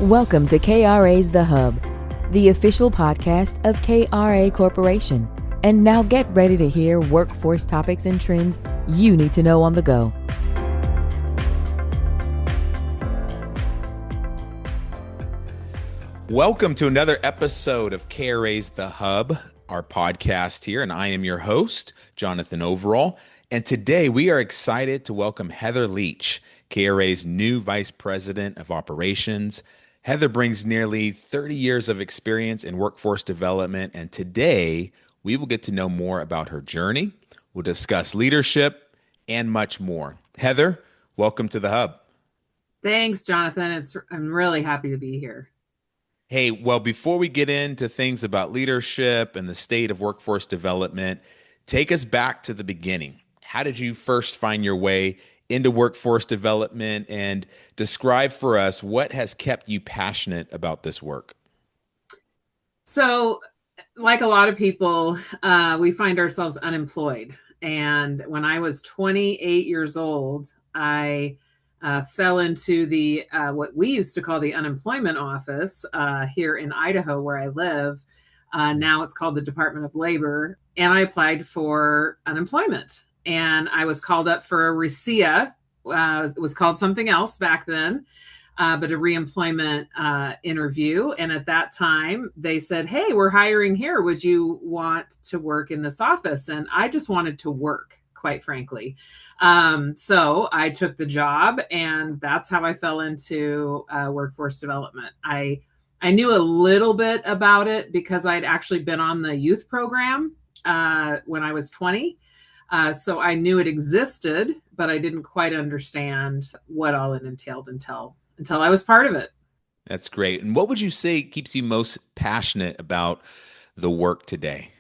Welcome to KRA's The Hub, the official podcast of KRA Corporation. And now get ready to hear workforce topics and trends you need to know on the go. Welcome to another episode of KRA's The Hub, our podcast here, and I am your host, Jonathan Overall. And today we are excited to welcome Heather Leach, KRA's new Vice President of Operations. Heather brings nearly 30 years of experience in workforce development, and today we will get to know more about her journey. We'll discuss leadership and much more. Heather, welcome to The Hub. Thanks, Jonathan. I'm really happy to be here. Hey, well, before we get into things about leadership and the state of workforce development, take us back to the beginning. How did you first find your way into workforce development, and describe for us what has kept you passionate about this work? So, like a lot of people, we find ourselves unemployed. And when I was 28 years old, I fell into the what we used to call the unemployment office here in Idaho, where I live. Now it's called the Department of Labor. And I applied for unemployment. And I was called up for a RECIA. It was called something else back then, but a reemployment interview. And at that time, they said, "Hey, we're hiring here. Would you want to work in this office?" And I just wanted to work, quite frankly. So I took the job, and that's how I fell into workforce development. I knew a little bit about it because I'd actually been on the youth program when I was 20. So I knew it existed, but I didn't quite understand what all it entailed until I was part of it. That's great. And what would you say keeps you most passionate about the work today?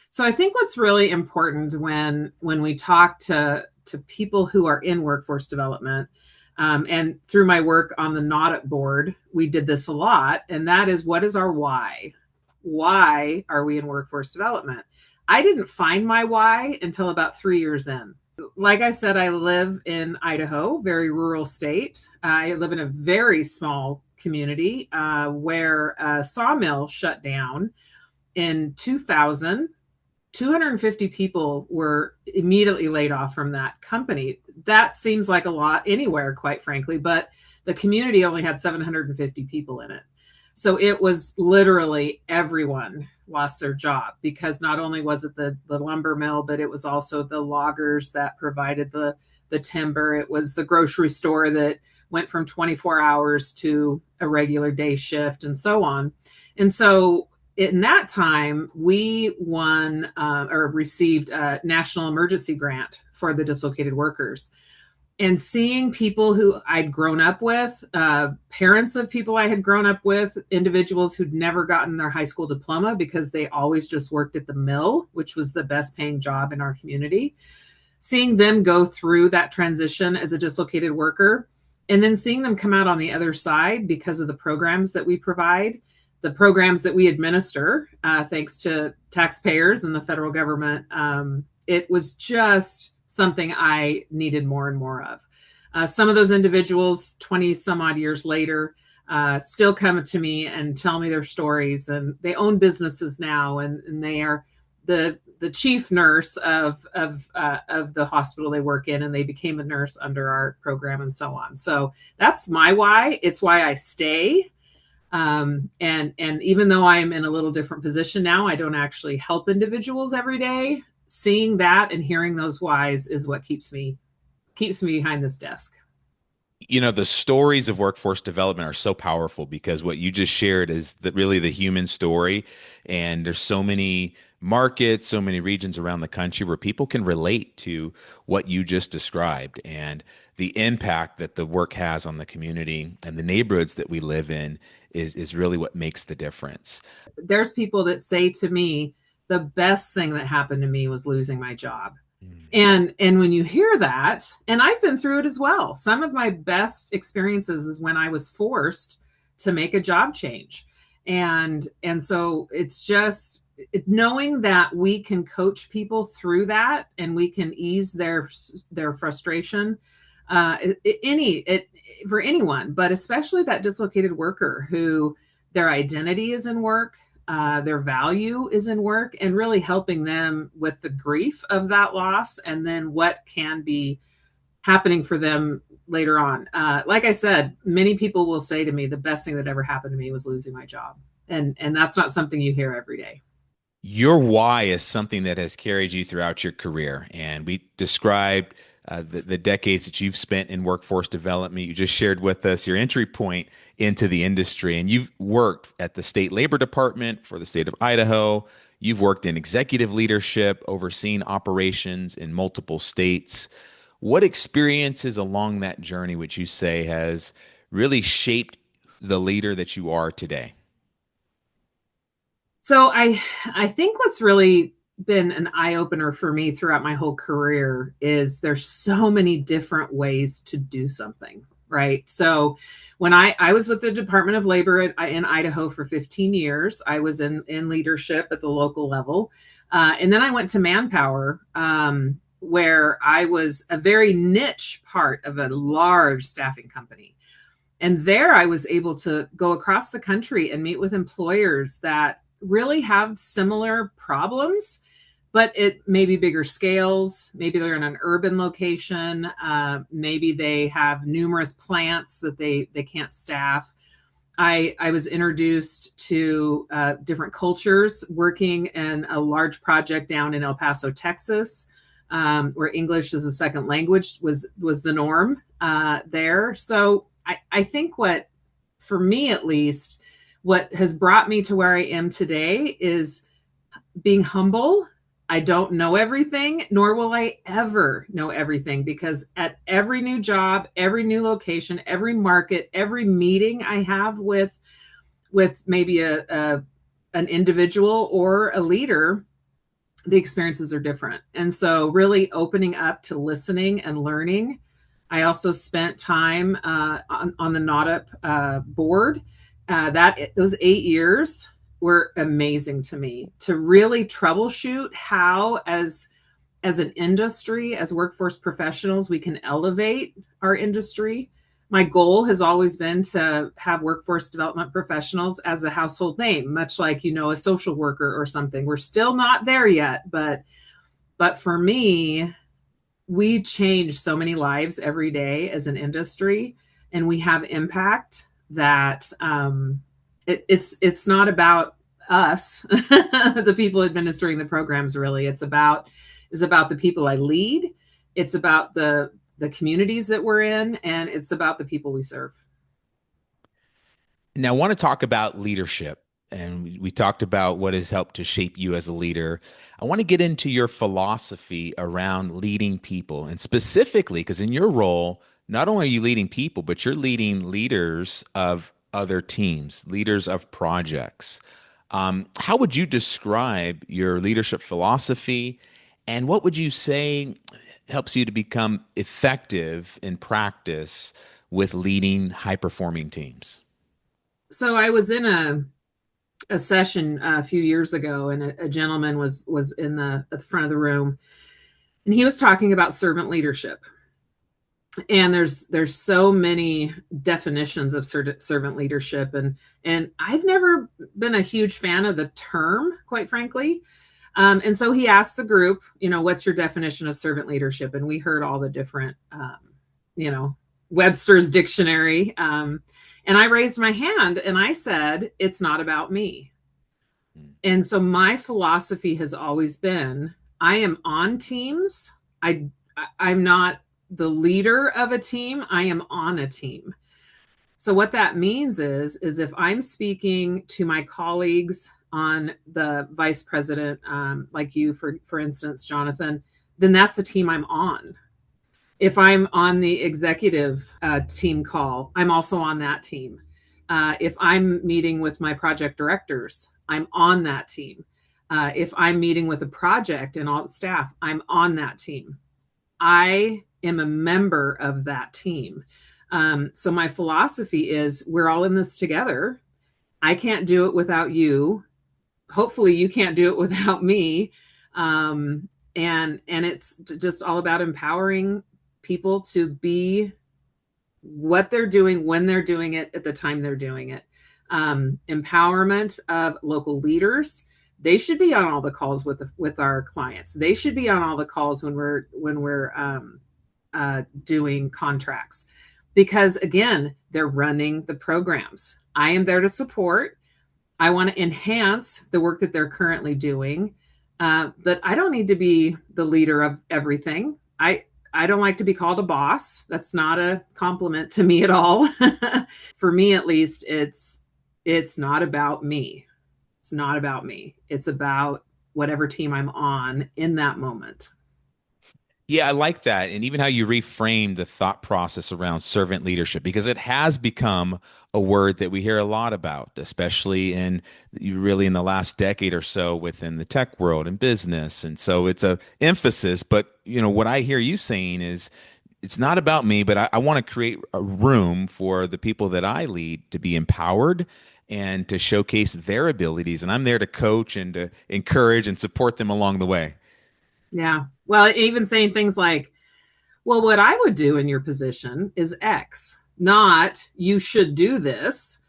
So I think what's really important when we talk to people who are in workforce development, and through my work on the NAUDIP board, we did this a lot, and that is, what is our why? Why are we in workforce development? I didn't find my why until about 3 years in. Like I said, I live in Idaho, very rural state. I live in a very small community where a sawmill shut down in 2000. 250 people were immediately laid off from that company. That seems like a lot anywhere, quite frankly, but the community only had 750 people in it. So it was literally everyone lost their job, because not only was it the lumber mill, but it was also the loggers that provided the timber. It was the grocery store that went from 24 hours to a regular day shift, and so on. And so in that time, we won or received a national emergency grant for the dislocated workers. And seeing people who I'd grown up with, parents of people I had grown up with, individuals who'd never gotten their high school diploma because they always just worked at the mill, which was the best paying job in our community, seeing them go through that transition as a dislocated worker, and then seeing them come out on the other side because of the programs that we provide, the programs that we administer, thanks to taxpayers and the federal government. It was just something I needed more and more of. Some of those individuals, 20 some odd years later, still come to me and tell me their stories, and they own businesses now, and they are the chief nurse of the hospital they work in, and they became a nurse under our program, and so on. So that's my why. It's why I stay. And even though I'm in a little different position now, I don't actually help individuals every day. Seeing that and hearing those whys is what keeps me behind this desk. You know, the stories of workforce development are so powerful, because what you just shared is really the human story. And there's so many markets, so many regions around the country where people can relate to what you just described, and the impact that the work has on the community and the neighborhoods that we live in is really what makes the difference. There's people that say to me, the best thing that happened to me was losing my job. And when you hear that, and I've been through it as well, some of my best experiences is when I was forced to make a job change. And so it's just knowing that we can coach people through that, and we can ease their frustration For anyone, but especially that dislocated worker who their identity is in work, their value is in work, and really helping them with the grief of that loss, and then what can be happening for them later on. Like I said, many people will say to me, the best thing that ever happened to me was losing my job. And that's not something you hear every day. Your why is something that has carried you throughout your career. And we described the decades that you've spent in workforce development. You just shared with us your entry point into the industry. And you've worked at the state labor department for the state of Idaho. You've worked in executive leadership, overseeing operations in multiple states. What experiences along that journey would you say has really shaped the leader that you are today? So I think what's really been an eye-opener for me throughout my whole career is there's so many different ways to do something, right? So when I was with the Department of Labor in Idaho for 15 years, I was in leadership at the local level. And then I went to Manpower, where I was a very niche part of a large staffing company. And there I was able to go across the country and meet with employers that really have similar problems, but it may be bigger scales. Maybe they're in an urban location. Maybe they have numerous plants that they can't staff. I was introduced to different cultures working in a large project down in El Paso, Texas, where English as a second language was the norm there. So I think for me at least, what has brought me to where I am today is being humble. I don't know everything, nor will I ever know everything, because at every new job, every new location, every market, every meeting I have with maybe an individual or a leader, the experiences are different. And so really opening up to listening and learning. I also spent time on the NAUDIP board. Those 8 years were amazing to me to really troubleshoot how, as an industry, as workforce professionals, we can elevate our industry. My goal has always been to have workforce development professionals as a household name, much like, a social worker or something. We're still not there yet, but for me, we change so many lives every day as an industry, and we have impact that it's not about us, the people administering the programs. Really, it's about the people I lead. It's about the communities that we're in, and it's about the people we serve. Now, I want to talk about leadership. And we talked about what has helped to shape you as a leader. I want to get into your philosophy around leading people. And specifically, because in your role, not only are you leading people, but you're leading leaders of other teams, leaders of projects. How would you describe your leadership philosophy? And what would you say helps you to become effective in practice with leading high-performing teams? So I was in a session a few years ago, and a gentleman was in at the front of the room, and he was talking about servant leadership. And there's so many definitions of servant leadership, and I've never been a huge fan of the term, quite frankly. And so he asked the group, what's your definition of servant leadership? And we heard all the different, Webster's dictionary. And I raised my hand and I said, it's not about me. And so my philosophy has always been, I am on teams. I'm not the leader of a team. I am on a team. So what that means is if I'm speaking to my colleagues on the vice president, like you, for instance, Jonathan, then that's the team I'm on. If I'm on the executive team call, I'm also on that team. If I'm meeting with my project directors, I'm on that team. If I'm meeting with a project and all the staff, I'm on that team. I am a member of that team. So my philosophy is we're all in this together. I can't do it without you. Hopefully you can't do it without me. And it's just all about empowering people to be what they're doing, when they're doing it, at the time they're doing it. Empowerment of local leaders. They should be on all the calls with our clients. They should be on all the calls when we're doing contracts, because again, they're running the programs. I am there to support. I want to enhance the work that they're currently doing, but I don't need to be the leader of everything. I don't like to be called a boss. That's not a compliment to me at all. For me, at least, it's not about me. It's not about me. It's about whatever team I'm on in that moment. Yeah, I like that. And even how you reframe the thought process around servant leadership, because it has become a word that we hear a lot about, especially really in the last decade or so within the tech world and business. And so it's a emphasis, but what I hear you saying is it's not about me, but I want to create a room for the people that I lead to be empowered and to showcase their abilities. And I'm there to coach and to encourage and support them along the way. Yeah. Well, even saying things like, well, what I would do in your position is X, not you should do this.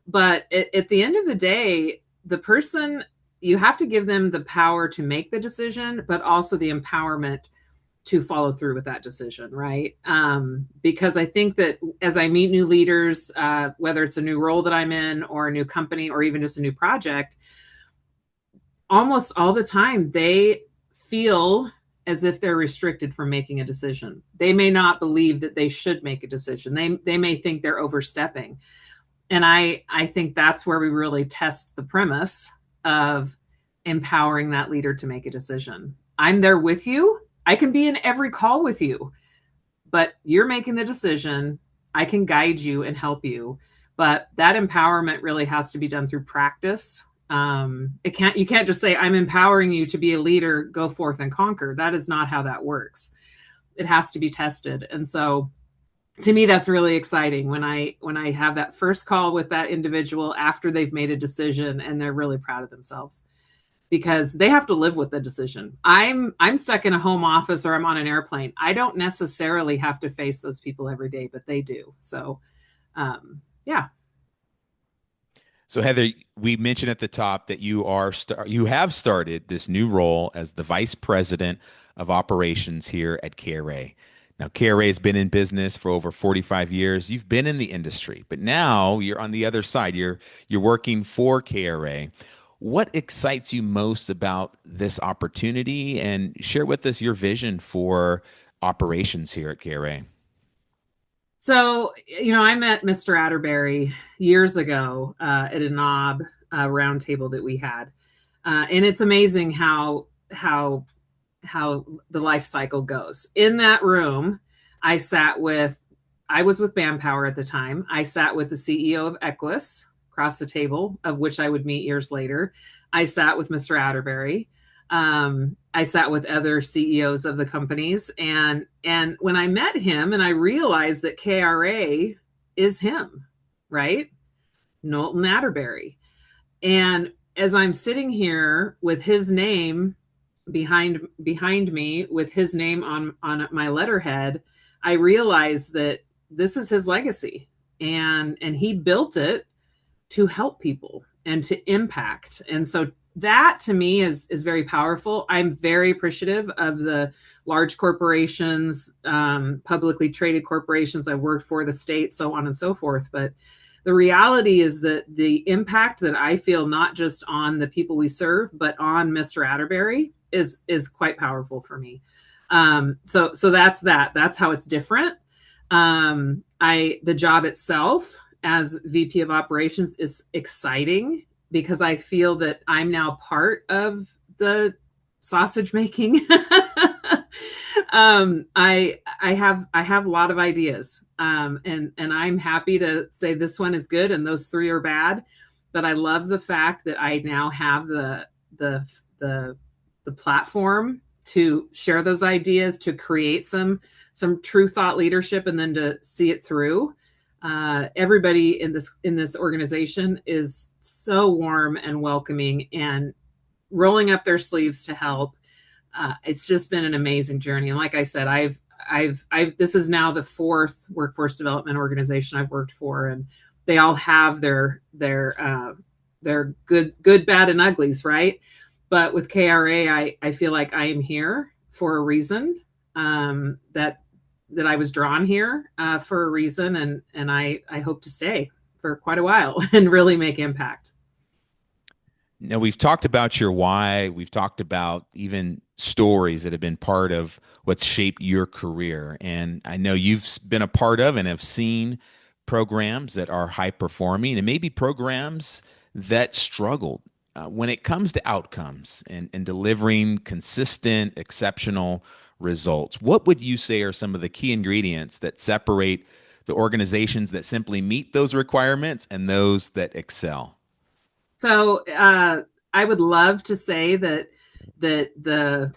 But at the end of the day, the person, you have to give them the power to make the decision, but also the empowerment to follow through with that decision, right? Because I think that as I meet new leaders, whether it's a new role that I'm in or a new company or even just a new project, almost all the time they feel as if they're restricted from making a decision. They may not believe that they should make a decision. They may think they're overstepping. And I think that's where we really test the premise of empowering that leader to make a decision. I'm there with you. I can be in every call with you, but you're making the decision. I can guide you and help you. But that empowerment really has to be done through practice. You can't just say, I'm empowering you to be a leader, go forth and conquer. That is not how that works. It has to be tested. And so to me, that's really exciting when I have that first call with that individual after they've made a decision and they're really proud of themselves, because they have to live with the decision. I'm stuck in a home office or I'm on an airplane. I don't necessarily have to face those people every day, but they do. So, yeah. So Heather, we mentioned at the top that you have started this new role as the Vice President of Operations here at KRA. Now, KRA has been in business for over 45 years. You've been in the industry, but now you're on the other side. You're working for KRA. What excites you most about this opportunity? And share with us your vision for operations here at KRA. So, I met Mr. Atterbury years ago at a NOB roundtable that we had. And it's amazing how the life cycle goes. In that room, I was with Manpower at the time. I sat with the CEO of Equus across the table, of which I would meet years later. I sat with Mr. Atterbury. I sat with other CEOs of the companies. And when I met him and I realized that KRA is him, right? Knowlton Atterbury. And as I'm sitting here with his name behind me, with his name on my letterhead, I realized that this is his legacy. And he built it to help people and to impact. And so that to me is very powerful. I'm very appreciative of the large corporations, publicly traded corporations I worked for, the state, so on and so forth. But the reality is that the impact that I feel, not just on the people we serve, but on Mr. Atterbury is quite powerful for me. So that's that. That's how it's different. The job itself as VP of Operations is exciting, because I feel that I'm now part of the sausage making. I have a lot of ideas, and I'm happy to say this one is good and those three are bad. But I love the fact that I now have the platform to share those ideas, to create some true thought leadership, and then to see it through. Everybody in this organization is so warm and welcoming and rolling up their sleeves to help. It's just been an amazing journey. And like I said, this is now the fourth workforce development organization I've worked for, and they all have their good, bad, and uglies, right? But with KRA, I feel like I am here for a reason. That I was drawn here for a reason, and I hope to stay for quite a while and really make impact. Now, we've talked about your why. We've talked about even stories that have been part of what's shaped your career. And I know you've been a part of and have seen programs that are high performing and maybe programs that struggled when it comes to outcomes and delivering consistent, exceptional results. What would you say are some of the key ingredients that separate the organizations that simply meet those requirements and those that excel? So I would love to say that the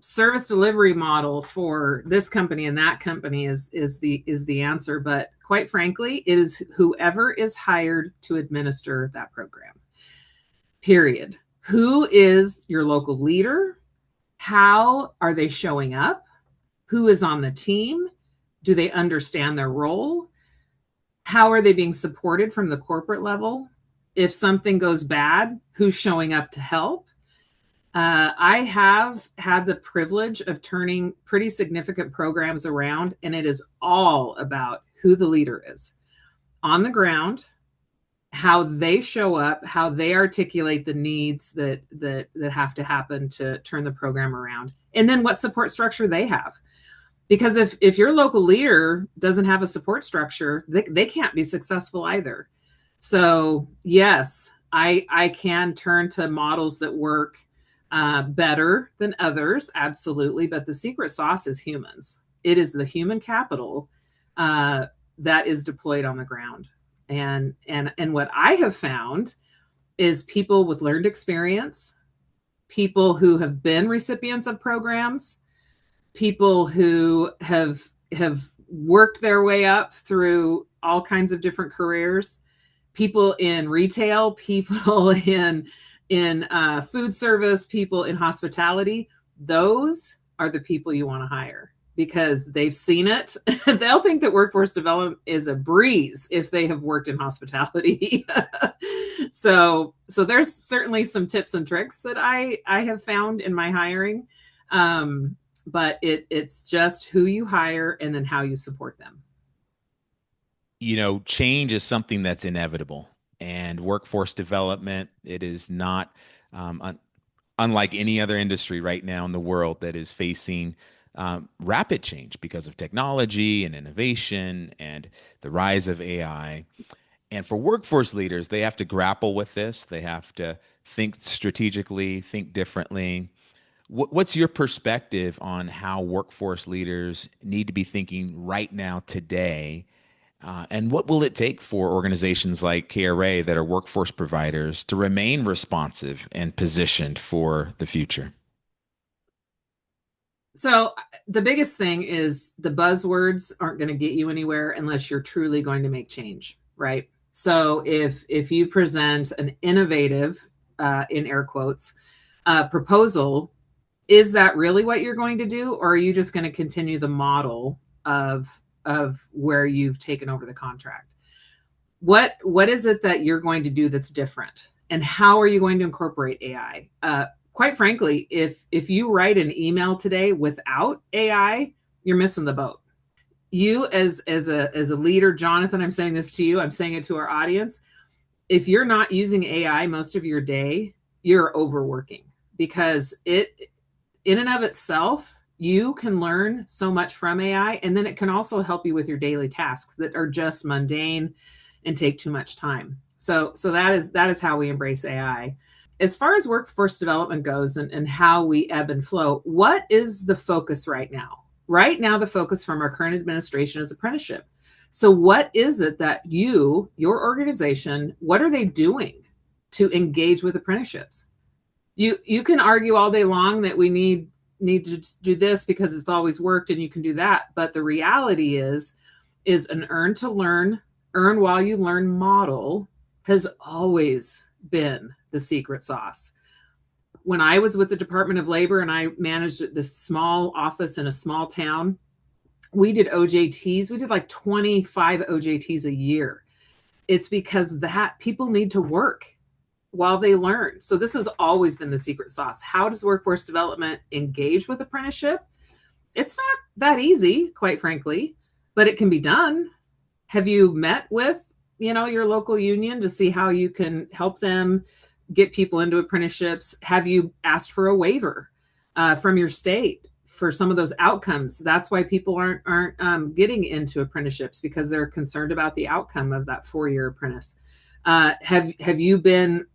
service delivery model for this company and that company is the answer, but quite frankly, it is whoever is hired to administer that program. Period. Who is your local leader? How are they showing up? Who is on the team? Do they understand their role? How are they being supported from the corporate level? If something goes bad, who's showing up to help? I have had the privilege of turning pretty significant programs around, and it is all about who the leader is on the ground, how they show up, how they articulate the needs that have to happen to turn the program around, and then what support structure they have. Because if your local leader doesn't have a support structure, they can't be successful either. So yes, I can turn to models that work better than others, absolutely. But the secret sauce is humans. It is the human capital that is deployed on the ground. And what I have found is people with learned experience, people who have been recipients of programs, people who have worked their way up through all kinds of different careers, people in retail, people in food service, people in hospitality. Those are the people you want to hire because they've seen it. They'll think that workforce development is a breeze if they have worked in hospitality. So there's certainly some tips and tricks that I have found in my hiring. But it's just who you hire and then how you support them. Change is something that's inevitable, and workforce development, it is not unlike any other industry right now in the world that is facing rapid change because of technology and innovation and the rise of AI. And for workforce leaders, they have to grapple with this. They have to think strategically, think differently. What's your perspective on how workforce leaders need to be thinking right now, today? And what will it take for organizations like KRA that are workforce providers to remain responsive and positioned for the future? So the biggest thing is the buzzwords aren't going to get you anywhere unless you're truly going to make change, right? So if you present an innovative, in air quotes, proposal, is that really what you're going to do? Or are you just going to continue the model of where you've taken over the contract? What is it that you're going to do that's different? And how are you going to incorporate AI? Quite frankly, if you write an email today without AI, you're missing the boat. You as a leader, Jonathan, I'm saying this to you, I'm saying it to our audience. If you're not using AI most of your day, you're overworking, because it in and of itself, you can learn so much from AI, and then it can also help you with your daily tasks that are just mundane and take too much time. So that is how we embrace AI. As far as workforce development goes and how we ebb and flow, what is the focus right now? Right now, the focus from our current administration is apprenticeship. So what is it that your organization, what are they doing to engage with apprenticeships? You can argue all day long that we need to do this because it's always worked and you can do that. But the reality is an earn to learn, earn while you learn model has always been the secret sauce. when I was with the Department of Labor and I managed this small office in a small town, we did OJTs. We did like 25 OJTs a year. It's because that people need to work while they learn. So this has always been the secret sauce. How does workforce development engage with apprenticeship? It's not that easy, quite frankly, but it can be done. Have you met with, your local union to see how you can help them get people into apprenticeships? Have you asked for a waiver from your state for some of those outcomes? That's why people aren't getting into apprenticeships, because they're concerned about the outcome of that 4-year apprentice. Have you been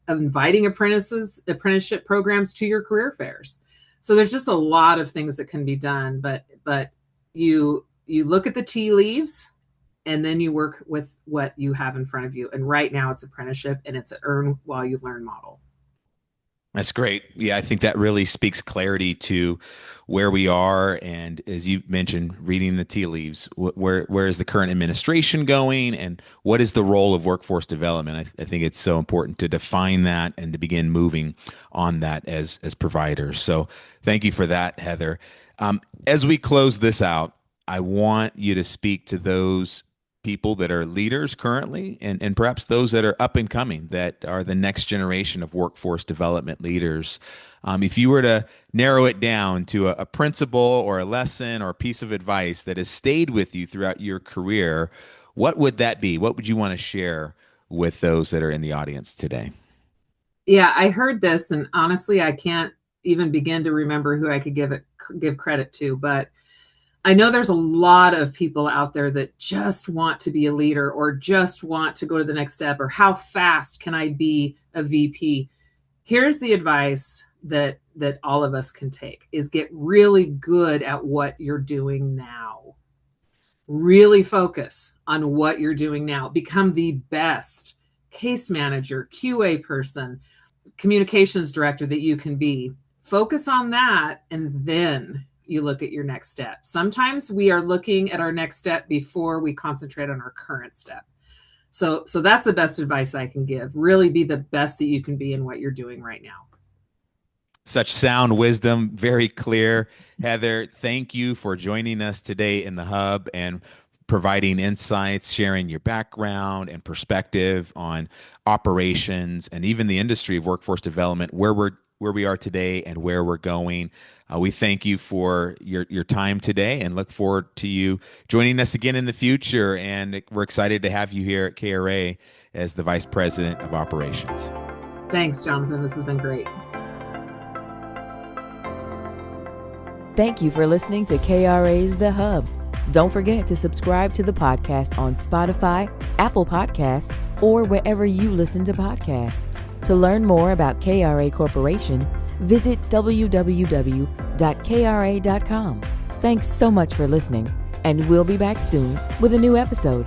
inviting apprenticeship programs to your career fairs? So there's just a lot of things that can be done, but you look at the tea leaves and then you work with what you have in front of you. And right now it's apprenticeship, and it's an earn while you learn model. That's great. Yeah, I think that really speaks clarity to where we are. And as you mentioned, reading the tea leaves, where is the current administration going, and what is the role of workforce development? I think it's so important to define that and to begin moving on that as providers. So thank you for that, Heather. As we close this out, I want you to speak to those people that are leaders currently, and perhaps those that are up and coming, that are the next generation of workforce development leaders. If you were to narrow it down to a principle or a lesson or a piece of advice that has stayed with you throughout your career, what would that be? What would you want to share with those that are in the audience today? Yeah, I heard this, and honestly, I can't even begin to remember who I could give credit to, but I know there's a lot of people out there that just want to be a leader, or just want to go to the next step, or how fast can I be a VP? Here's the advice that all of us can take, is get really good at what you're doing now. Really focus on what you're doing now. Become the best case manager, QA person, communications director that you can be. Focus on that, and then you look at your next step. Sometimes we are looking at our next step before we concentrate on our current step. So that's the best advice I can give. Really be the best that you can be in what you're doing right now. Such sound wisdom, very clear. Heather, thank you for joining us today in the Hub and providing insights, sharing your background and perspective on operations and even the industry of workforce development, where we are today and where we're going. We thank you for your time today and look forward to you joining us again in the future. And we're excited to have you here at KRA as the Vice President of Operations. Thanks, Jonathan. This has been great. Thank you for listening to KRA's The Hub. Don't forget to subscribe to the podcast on Spotify, Apple Podcasts, or wherever you listen to podcasts. To learn more about KRA Corporation, visit www.kra.com. Thanks so much for listening, and we'll be back soon with a new episode.